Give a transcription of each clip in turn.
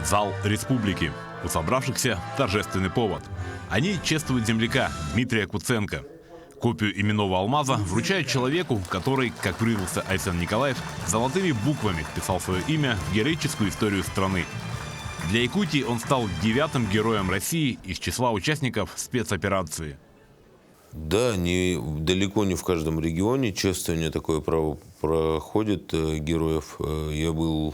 Зал Республики. У собравшихся торжественный повод. Они чествуют земляка Дмитрия Куценко. Копию именного алмаза вручают человеку, который, как выразился Айсен Николаев, золотыми буквами вписал свое имя в героическую историю страны. Для Якутии он стал 9-м героем России из числа участников спецоперации. Да, далеко не в каждом регионе чествование такое проходит героев. Я был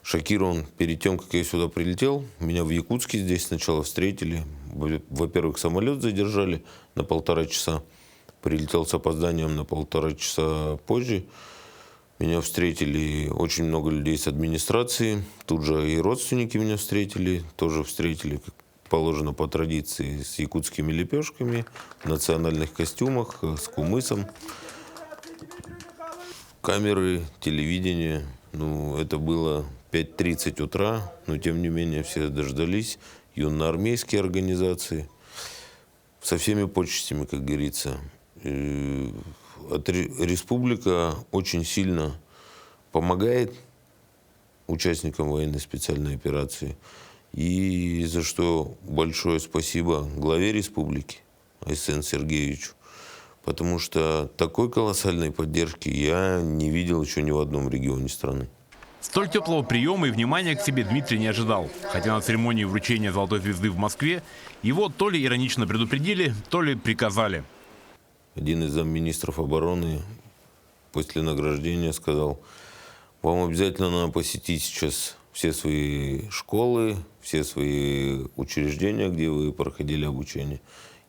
шокирован перед тем, как я сюда прилетел. Меня в Якутске здесь сначала встретили. Во-первых, самолет задержали на 1,5 часа. Прилетел с опозданием на 1,5 часа позже. Меня встретили очень много людей с администрации. Тут же и родственники меня встретили. Тоже встретили, как положено по традиции, с якутскими лепешками, в национальных костюмах, с кумысом. Камеры, телевидение. Это было 5:30 утра, но тем не менее все дождались. Юноармейские организации. Со всеми почестями, как говорится. Республика очень сильно помогает участникам военной специальной операции. И за что большое спасибо главе республики Айсену Сергеевичу. Потому что такой колоссальной поддержки я не видел еще ни в одном регионе страны. Столь теплого приема и внимания к себе Дмитрий не ожидал. Хотя на церемонии вручения Золотой звезды в Москве его то ли иронично предупредили, то ли приказали. Один из замминистров обороны после награждения сказал: вам обязательно надо посетить сейчас все свои школы, все свои учреждения, где вы проходили обучение.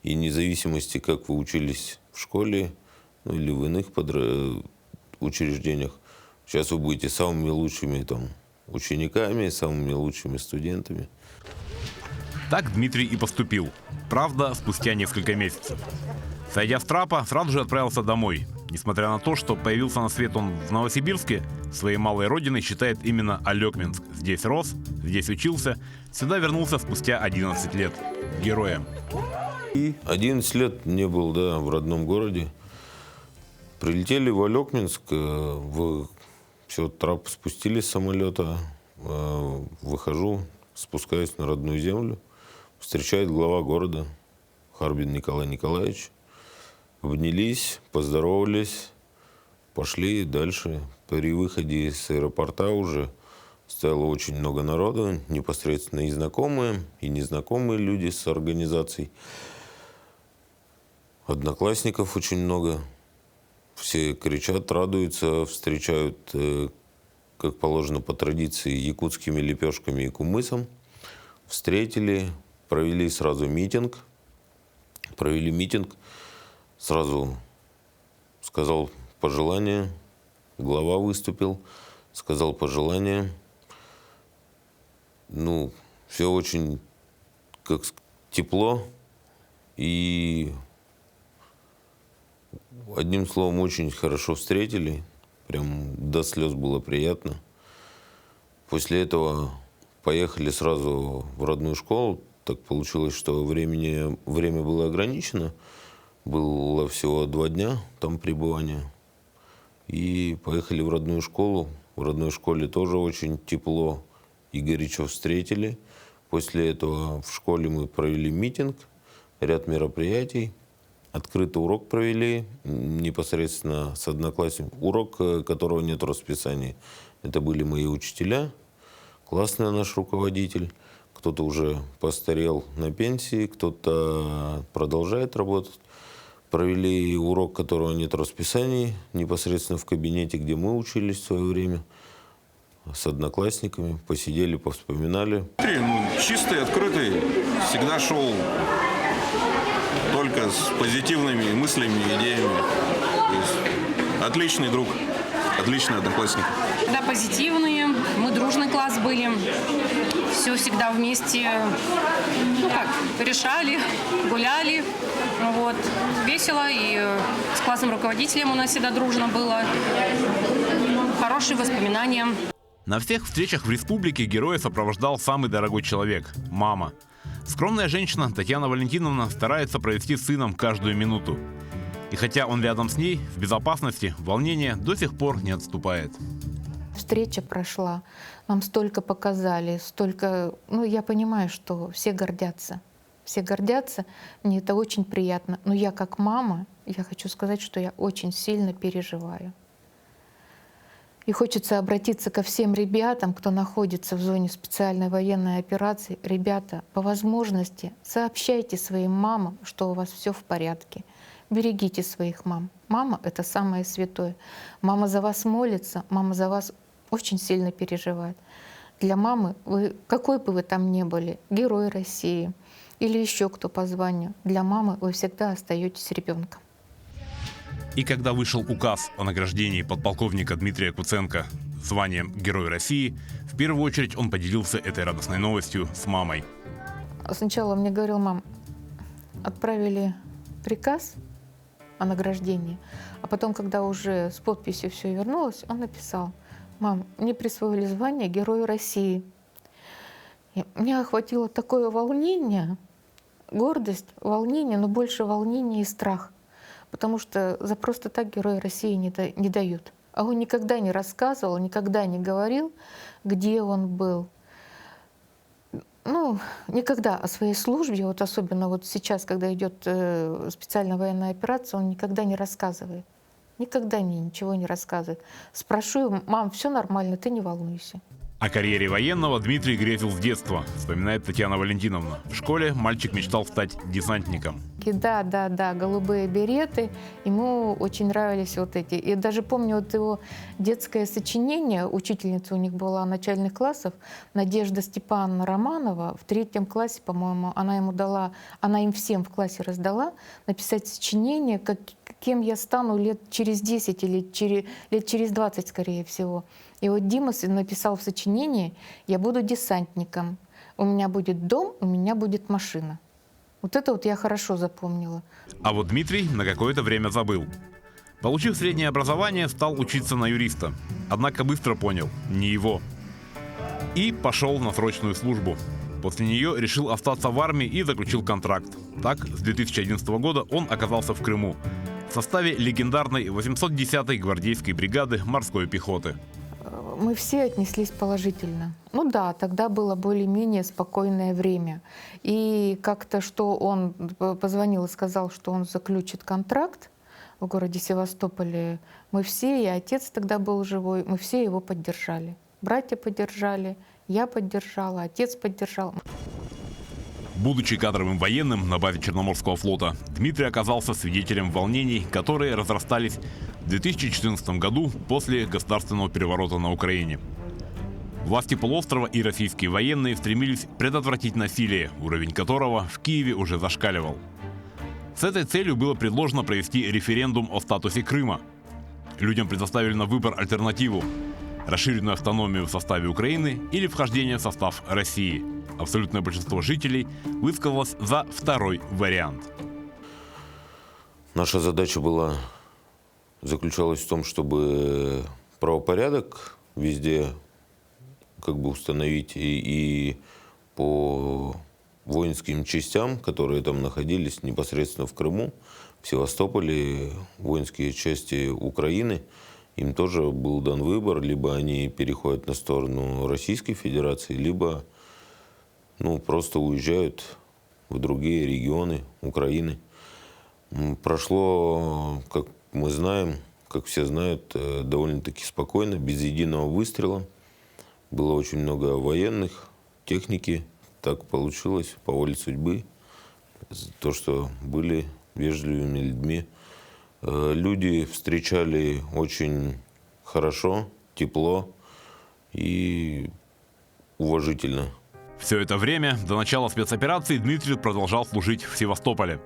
И вне зависимости, как вы учились в школе, или в иных учреждениях, сейчас вы будете самыми лучшими учениками, самыми лучшими студентами. Так Дмитрий и поступил. Правда, спустя несколько месяцев. Сойдя с трапа, сразу же отправился домой. Несмотря на то, что появился на свет он в Новосибирске, своей малой родиной считает именно Алекминск. Здесь рос, здесь учился, сюда вернулся спустя 11 лет. Героем. 11 лет не был, в родном городе. Прилетели в Алекминск, трап спустились с самолета, выхожу, спускаюсь на родную землю. Встречает глава города Харбин Николай Николаевич. Обнялись, поздоровались, пошли дальше. При выходе с аэропорта уже стояло очень много народу, непосредственно и знакомые, и незнакомые люди с организацией. Одноклассников очень много. Все кричат, радуются, встречают, как положено по традиции, якутскими лепешками и кумысом. Встретили, провели сразу митинг. Сразу сказал пожелание, глава выступил, сказал пожелание. Все очень тепло и, одним словом, очень хорошо встретили. Прям до слез было приятно. После этого поехали сразу в родную школу. Так получилось, что время было ограничено. Было всего 2 дня там пребывания. И поехали в родную школу. В родной школе тоже очень тепло и горячо встретили. После этого в школе мы провели митинг, ряд мероприятий. Открытый урок провели непосредственно с одноклассниками. Урок, которого нет в расписании. Это были мои учителя, классный наш руководитель. Кто-то уже постарел на пенсии, кто-то продолжает работать. Провели урок, которого нет в расписании, непосредственно в кабинете, где мы учились в свое время, с одноклассниками. Посидели, повспоминали. Чистый, открытый, всегда шел только с позитивными мыслями, идеями. То есть отличный друг, отличный одноклассник. Да, позитивные, мы дружный класс были, все всегда вместе, решали, гуляли, весело, и с классным руководителем у нас всегда дружно было, хорошие воспоминания. На всех встречах в республике героя сопровождал самый дорогой человек – мама. Скромная женщина Татьяна Валентиновна старается провести с сыном каждую минуту. И хотя он рядом с ней, в безопасности, волнение до сих пор не отступает. встреча прошла, нам столько показали, столько... Ну, я понимаю, что все гордятся. Все гордятся, мне это очень приятно. Но я как мама, я хочу сказать, что я очень сильно переживаю. И хочется обратиться ко всем ребятам, кто находится в зоне специальной военной операции. Ребята, по возможности сообщайте своим мамам, что у вас все в порядке. Берегите своих мам. Мама — это самое святое. Мама за вас молится, мама за вас очень сильно переживает. Для мамы, вы, какой бы вы там ни были, герой России или еще кто по званию, для мамы вы всегда остаетесь ребенком. И когда вышел указ о награждении подполковника Дмитрия Куценко званием Герой России, в первую очередь он поделился этой радостной новостью с мамой. Сначала мне говорил: мам, отправили приказ о награждении, а потом, когда уже с подписью все вернулось, он написал: мам, мне присвоили звание Герой России. И меня охватило такое волнение, гордость, волнение, но больше волнение и страх. Потому что за просто так Героя России не дают. А он никогда не рассказывал, никогда не говорил, где он был. Ну, никогда о своей службе, вот особенно вот сейчас, когда идет специальная военная операция, он никогда не рассказывает. Никогда ничего не рассказывает. Спрошу его: мам, все нормально, ты не волнуйся. О карьере военного Дмитрий грезил с детства, вспоминает Татьяна Валентиновна. В школе мальчик мечтал стать десантником. Да, голубые береты. Ему очень нравились вот эти. И даже помню вот его детское сочинение, учительница у них была начальных классов, Надежда Степановна Романова, в 3 классе, по-моему, она им всем в классе раздала написать сочинение, кем я стану лет через 10 или лет через 20, скорее всего. И вот Дима написал в сочинении: я буду десантником, у меня будет дом, у меня будет машина. Вот это вот я хорошо запомнила. А вот Дмитрий на какое-то время забыл. Получив среднее образование, стал учиться на юриста. Однако быстро понял – не его. И пошел на срочную службу. После нее решил остаться в армии и заключил контракт. Так, с 2011 года он оказался в Крыму в составе легендарной 810-й гвардейской бригады морской пехоты. Мы все отнеслись положительно. Ну да, тогда было более-менее спокойное время. И как-то, что он позвонил и сказал, что он заключит контракт в городе Севастополе, мы все, и отец тогда был живой, мы все его поддержали. Братья поддержали, я поддержала, отец поддержал. Будучи кадровым военным на базе Черноморского флота, Дмитрий оказался свидетелем волнений, которые разрастались в 2014 году после государственного переворота на Украине. Власти полуострова и российские военные стремились предотвратить насилие, уровень которого в Киеве уже зашкаливал. С этой целью было предложено провести референдум о статусе Крыма. Людям предоставили на выбор альтернативу – расширенную автономию в составе Украины или вхождение в состав России. Абсолютное большинство жителей высказалось за второй вариант. Наша задача заключалась в том, чтобы правопорядок везде установить и по воинским частям, которые там находились непосредственно в Крыму, в Севастополе, воинские части Украины, им тоже был дан выбор: либо они переходят на сторону Российской Федерации, либо просто уезжают в другие регионы Украины. Прошло, как мы знаем, как все знают, довольно-таки спокойно, без единого выстрела. Было очень много военных, техники. Так получилось по воле судьбы. То, что были вежливыми людьми. Люди встречали очень хорошо, тепло и уважительно. Все это время, до начала спецоперации, Дмитрий продолжал служить в Севастополе.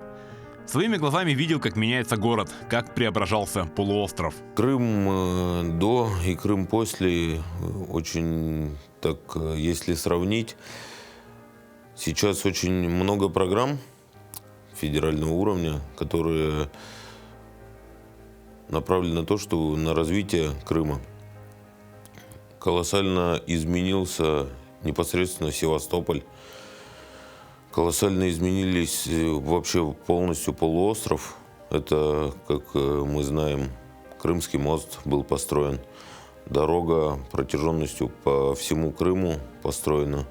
Своими глазами видел, как меняется город, как преображался полуостров. Крым до и Крым после, очень так, если сравнить, сейчас очень много программ федерального уровня, которые направлены на то, что на развитие Крыма. Колоссально изменился непосредственно Севастополь. Колоссально изменились вообще полностью полуостров. Это, как мы знаем, Крымский мост был построен. Дорога протяженностью по всему Крыму построена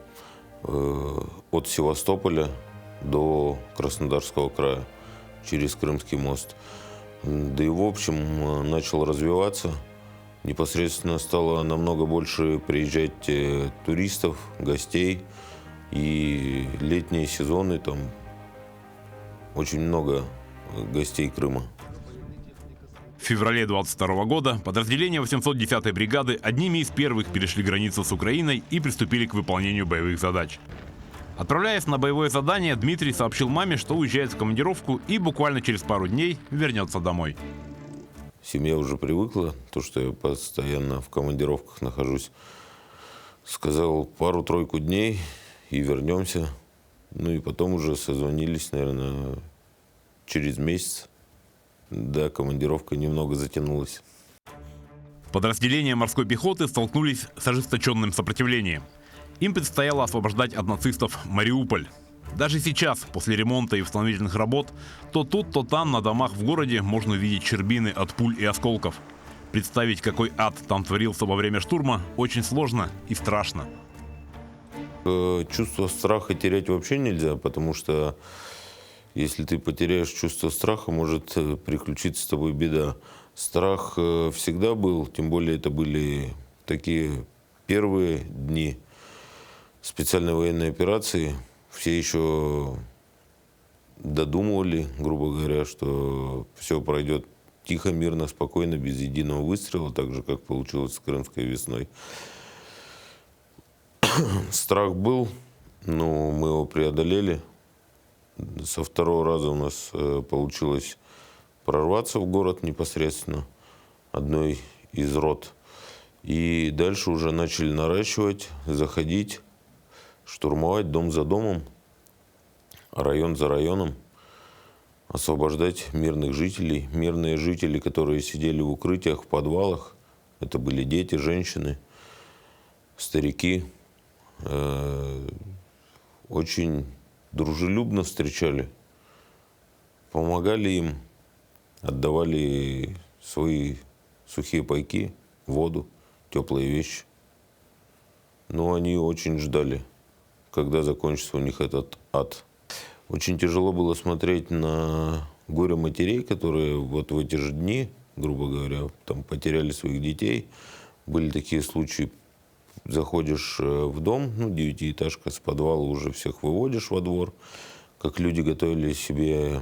от Севастополя до Краснодарского края через Крымский мост. Да и в общем начал развиваться. Непосредственно стало намного больше приезжать туристов, гостей. И летние сезоны там очень много гостей Крыма. В феврале 22 года подразделения 810-й бригады одними из первых перешли границу с Украиной и приступили к выполнению боевых задач. Отправляясь на боевое задание, Дмитрий сообщил маме, что уезжает в командировку и буквально через пару дней вернется домой. Семья уже привыкла, то, что я постоянно в командировках нахожусь. Сказал, пару-тройку дней и вернемся. Ну и потом уже созвонились, наверное, через месяц. Да, командировка немного затянулась. Подразделения морской пехоты столкнулись с ожесточенным сопротивлением. Им предстояло освобождать от нацистов Мариуполь. Даже сейчас, после ремонта и восстановительных работ, то тут, то там на домах в городе можно увидеть щербины от пуль и осколков. Представить, какой ад там творился во время штурма, очень сложно и страшно. Чувство страха терять вообще нельзя, потому что если ты потеряешь чувство страха, может приключиться с тобой беда. Страх всегда был, тем более это были такие первые дни специальной военной операции. Все еще додумывали, грубо говоря, что все пройдет тихо, мирно, спокойно, без единого выстрела, так же, как получилось с Крымской весной. Страх был, но мы его преодолели. Со второго раза у нас получилось прорваться в город непосредственно, одной из рот. И дальше уже начали наращивать, заходить, штурмовать дом за домом, район за районом, освобождать мирных жителей. Мирные жители, которые сидели в укрытиях, в подвалах, это были дети, женщины, старики, очень дружелюбно встречали, помогали им, отдавали свои сухие пайки, воду, теплые вещи. Но они очень ждали, когда закончится у них этот ад. Очень тяжело было смотреть на горе матерей, которые вот в эти же дни, грубо говоря, там потеряли своих детей. Были такие случаи, заходишь в дом, ну, 9-этажка, с подвала уже всех выводишь во двор, как люди готовили себе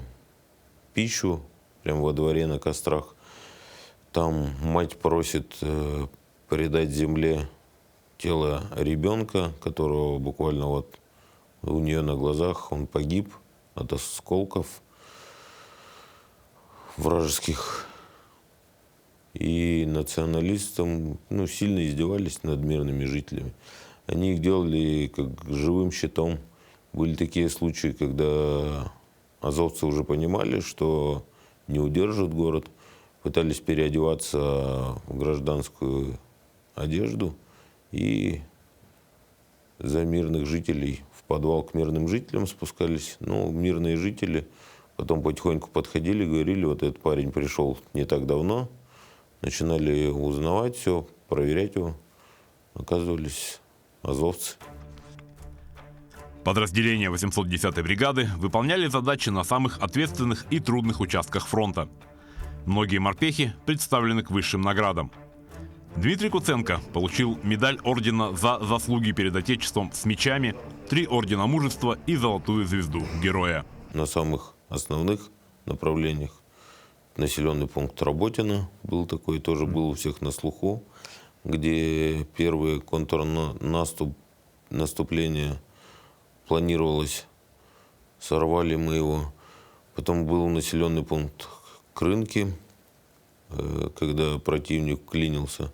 пищу прямо во дворе на кострах. Там мать просит передать земле тело ребенка, которого буквально вот у нее на глазах он погиб от осколков вражеских. И националистам сильно издевались над мирными жителями. Они их делали как живым щитом. Были такие случаи, когда азовцы уже понимали, что не удержат город, пытались переодеваться в гражданскую одежду и за мирных жителей в подвал к мирным жителям спускались. Ну, мирные жители потом потихоньку подходили, говорили, вот этот парень пришел не так давно, начинали узнавать все, проверять его. Оказывались азовцы. Подразделения 810-й бригады выполняли задачи на самых ответственных и трудных участках фронта. Многие морпехи представлены к высшим наградам. Дмитрий Куценко получил медаль ордена за заслуги перед Отечеством с мечами, 3 ордена мужества и золотую звезду героя. На самых основных направлениях населенный пункт Работино был такой, тоже был у всех на слуху, где первое контрнаступление планировалось, сорвали мы его. Потом был населенный пункт Крынки, когда противник клинился,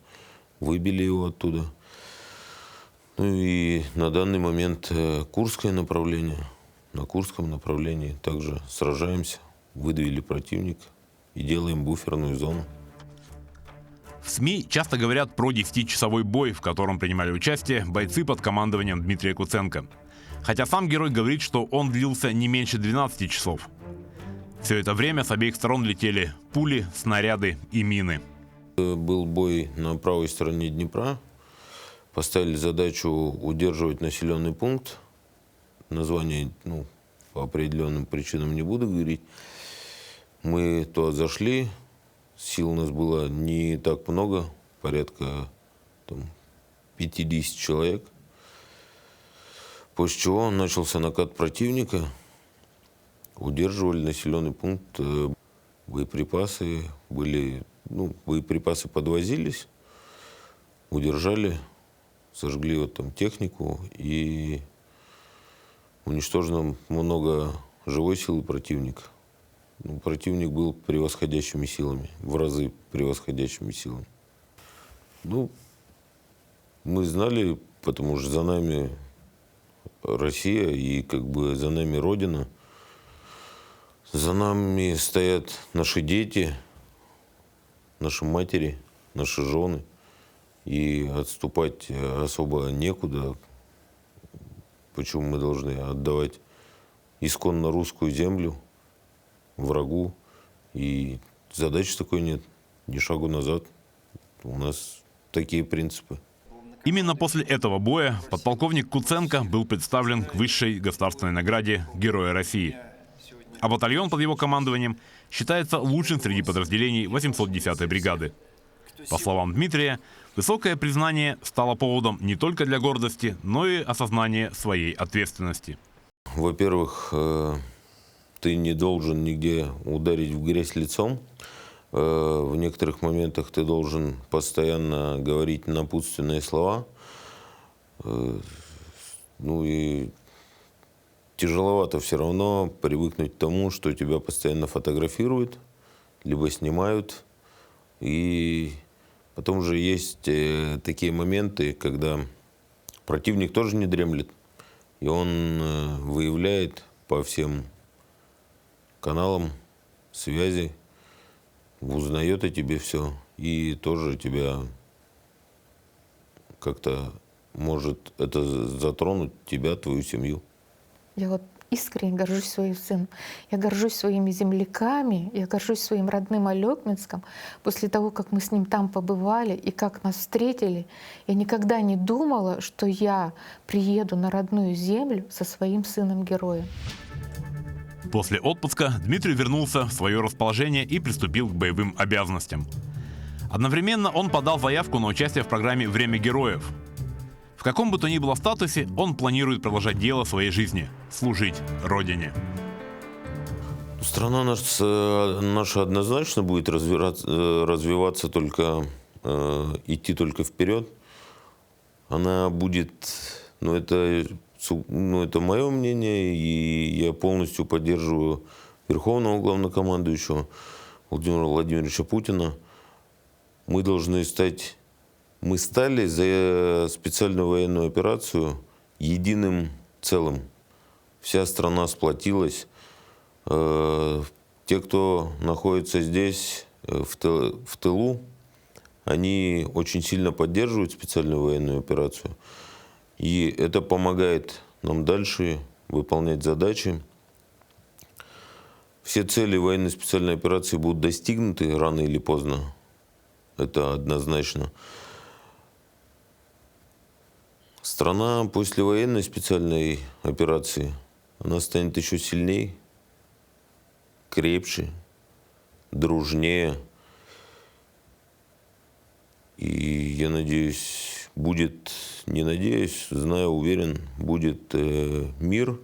выбили его оттуда. Ну и на данный момент Курское направление. На Курском направлении также сражаемся, выдавили противника и делаем буферную зону. В СМИ часто говорят про 10-часовой бой, в котором принимали участие бойцы под командованием Дмитрия Куценко. Хотя сам герой говорит, что он длился не меньше 12 часов. Все это время с обеих сторон летели пули, снаряды и мины. Был бой на правой стороне Днепра. Поставили задачу удерживать населенный пункт. Название, по определенным причинам не буду говорить. Мы туда зашли. Сил у нас было не так много, порядка 50 человек. После чего начался накат противника. Удерживали населенный пункт. Боеприпасы были, боеприпасы подвозились, удержали, сожгли технику и уничтожено много живой силы противника. Противник был превосходящими силами, в разы превосходящими силами. Мы знали, потому что за нами Россия и за нами Родина. За нами стоят наши дети, наши матери, наши жены. И отступать особо некуда. Почему мы должны отдавать исконно русскую землю врагу? И задачи такой нет, ни шагу назад. У нас такие принципы. Именно после этого боя подполковник Куценко был представлен к высшей государственной награде Героя России. А батальон под его командованием считается лучшим среди подразделений 810-й бригады. По словам Дмитрия, высокое признание стало поводом не только для гордости, но и осознания своей ответственности. Во-первых, ты не должен нигде ударить в грязь лицом. В некоторых моментах ты должен постоянно говорить напутственные слова. И тяжеловато все равно привыкнуть к тому, что тебя постоянно фотографируют, либо снимают. И потом же есть такие моменты, когда противник тоже не дремлет. И он выявляет по всем каналам связи, узнает о тебе все. И тоже тебя как-то может это затронуть, тебя, твою семью. Я искренне горжусь своим сыном. Я горжусь своими земляками, я горжусь своим родным Алекминском. После того, как мы с ним там побывали и как нас встретили, я никогда не думала, что я приеду на родную землю со своим сыном-героем. После отпуска Дмитрий вернулся в свое расположение и приступил к боевым обязанностям. Одновременно он подал заявку на участие в программе «Время героев». В каком бы то ни было статусе, он планирует продолжать дело своей жизни – служить Родине. Страна наша однозначно будет развиваться только, идти только вперед. Она будет, это мое мнение, и я полностью поддерживаю Верховного Главнокомандующего Владимира Владимировича Путина. Мы стали за специальную военную операцию единым целым. Вся страна сплотилась. Те, кто находится здесь, в тылу, они очень сильно поддерживают специальную военную операцию. И это помогает нам дальше выполнять задачи. Все цели военной специальной операции будут достигнуты рано или поздно. Это однозначно. Страна после военной специальной операции, она станет еще сильнее, крепче, дружнее. И я надеюсь, знаю, уверен, будет мир.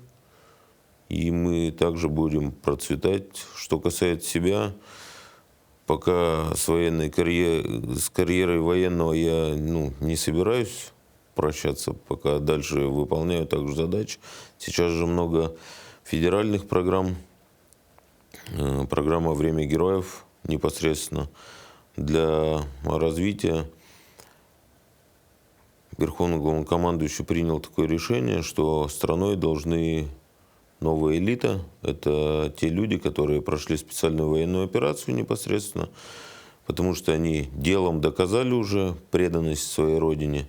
И мы также будем процветать. Что касается себя, пока с карьерой военного я не собираюсь прощаться, пока дальше выполняю также задачи. Сейчас же много федеральных программ. Программа «Время героев» непосредственно для развития. Верховный Главнокомандующий принял такое решение, что страной должны новая элита. Это те люди, которые прошли специальную военную операцию непосредственно, потому что они делом доказали уже преданность своей родине.